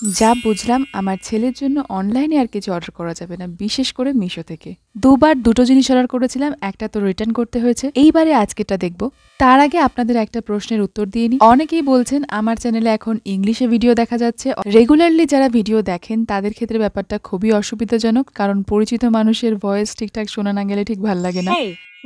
যা বুঝলাম আমার ছেলের জন্য অনলাইনে আর কিছু অর্ডার করা যাবে না, বিশেষ করে মিশো থেকে। দুবার দুটো জিনিস অর্ডার করেছিলাম, একটা তো রিটার্ন করতে হয়েছে। এইবারে আজকেরটা দেখব। তার আগে আপনাদের একটা প্রশ্নের উত্তর দিয়ে নিই। অনেকেই বলছেন আমার চ্যানেলে এখন ইংলিশে ভিডিও দেখা যাচ্ছে। রেগুলারলি যারা ভিডিও দেখেন তাদের ক্ষেত্রে ব্যাপারটা খুবই অসুবিধাজনক, কারণ পরিচিত মানুষের ভয়েস ঠিকঠাক শোনা না গেলে ঠিক ভাল লাগে না।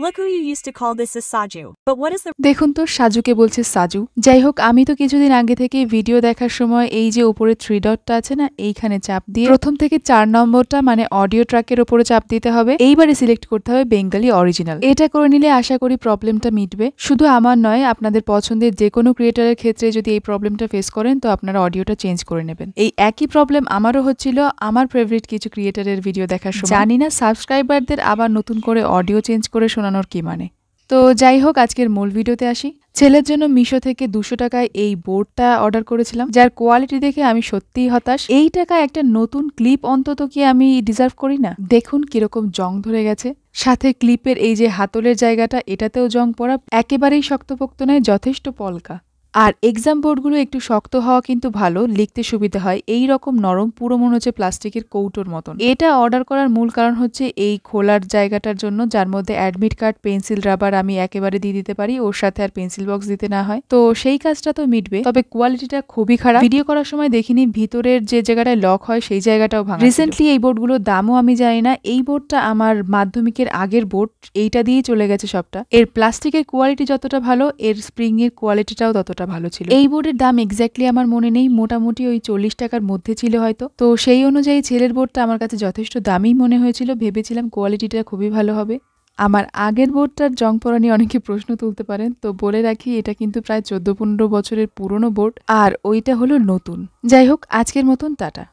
Look who you used to call this is Saju. But what is the দেখুন তো, সাজুকে বলছে সাজু। যাই হোক, আমি তো কিছুদিন আগে থেকে ভিডিও দেখার সময় এই যে উপরে 3 ডটটা আছে না, এইখানে চাপ দিয়ে প্রথম থেকে 4 নম্বরটা মানে অডিও ট্র্যাকের উপরে চাপ দিতে হবে। এইবারে সিলেক্ট করতে হবে বেঙ্গলি অরিজিনাল। এটা করে নিলে আশা করি প্রবলেমটা মিটবে। শুধু আমার নয়, আপনাদের পছন্দের যে কোনো ক্রিয়েটরের ক্ষেত্রে যদি এই প্রবলেমটা ফেস করেন তো আপনারা অডিওটা চেঞ্জ করে নেবেন। এই একই প্রবলেম আমারও হচ্ছিল আমার ফেভারিট কিছু ক্রিয়েটরের ভিডিও দেখার সময়। জানি না সাবস্ক্রাইবারদের আবার নতুন করে অডিও চেঞ্জ করে শোনানোর কি মানে। তো যাই হোক, আজকের মূল ভিডিওতে আসি। ছেলের জন্য মিশো থেকে 200 টাকায় এই বোর্ডটা অর্ডার করেছিলাম, যার কোয়ালিটি দেখে আমি সত্যিই হতাশ। এই টাকায় একটা নতুন ক্লিপ অন্তত কি আমি ডিজার্ভ করি না? দেখুন কিরকম জং ধরে গেছে, সাথে ক্লিপের এই যে হাতলের জায়গাটা এটাতেও জং পড়া, একেবারেই শক্তপোক্ত নয়, যথেষ্ট পলকা। আর এক্সাম বোর্ডগুলো একটু শক্ত হওয়া কিন্তু ভালো, লিখতে সুবিধা হয়। এই রকম নরম, পুরো মনে হচ্ছে প্লাস্টিকের কৌটোর মতন। এটা অর্ডার করার মূল কারণ হচ্ছে এই খোলার জায়গাটার জন্য, যার মধ্যে অ্যাডমিট কার্ড, পেন্সিল, রাবার আমি একেবারে দিয়ে দিতে পারি, ওর সাথে আর পেন্সিল বক্স দিতে না হয়। তো সেই কাজটা তো মিটবে, তবে কোয়ালিটিটা খুবই খারাপ। ভিডিও করার সময় দেখিনি ভিতরের যে জায়গাটায় লক হয় সেই জায়গাটাও ভাঙা। রিসেন্টলি এই বোর্ডগুলোর দামও আমি জানি না। এই বোর্ডটা আমার মাধ্যমিকের আগের বোর্ড, এইটা দিয়েই চলে গেছে সবটা। এর প্লাস্টিকের কোয়ালিটি যতটা ভালো, এর স্প্রিং এর কোয়ালিটিটাও ততটা ভালো ছিল। এই বোর্ডের দাম এক্স্যাক্টলি আমার মনে নেই, মোটামুটি ওই 40 টাকার মধ্যে ছিল হয়তো। তো সেই অনুযায়ী ছেলের বোর্ডটা আমার কাছে যথেষ্ট দামি মনে হয়েছিল, ভেবেছিলাম কোয়ালিটিটা খুবই ভালো হবে। আমার আগের বোর্ডটার জং পড়া নিয়ে অনেকে প্রশ্ন তুলতে পারেন, তো বলে রাখি এটা কিন্তু প্রায় 14-15 বছরের পুরনো বোর্ড, আর ওইটা হলো নতুন। যাই হোক, আজকের মতন টাটা।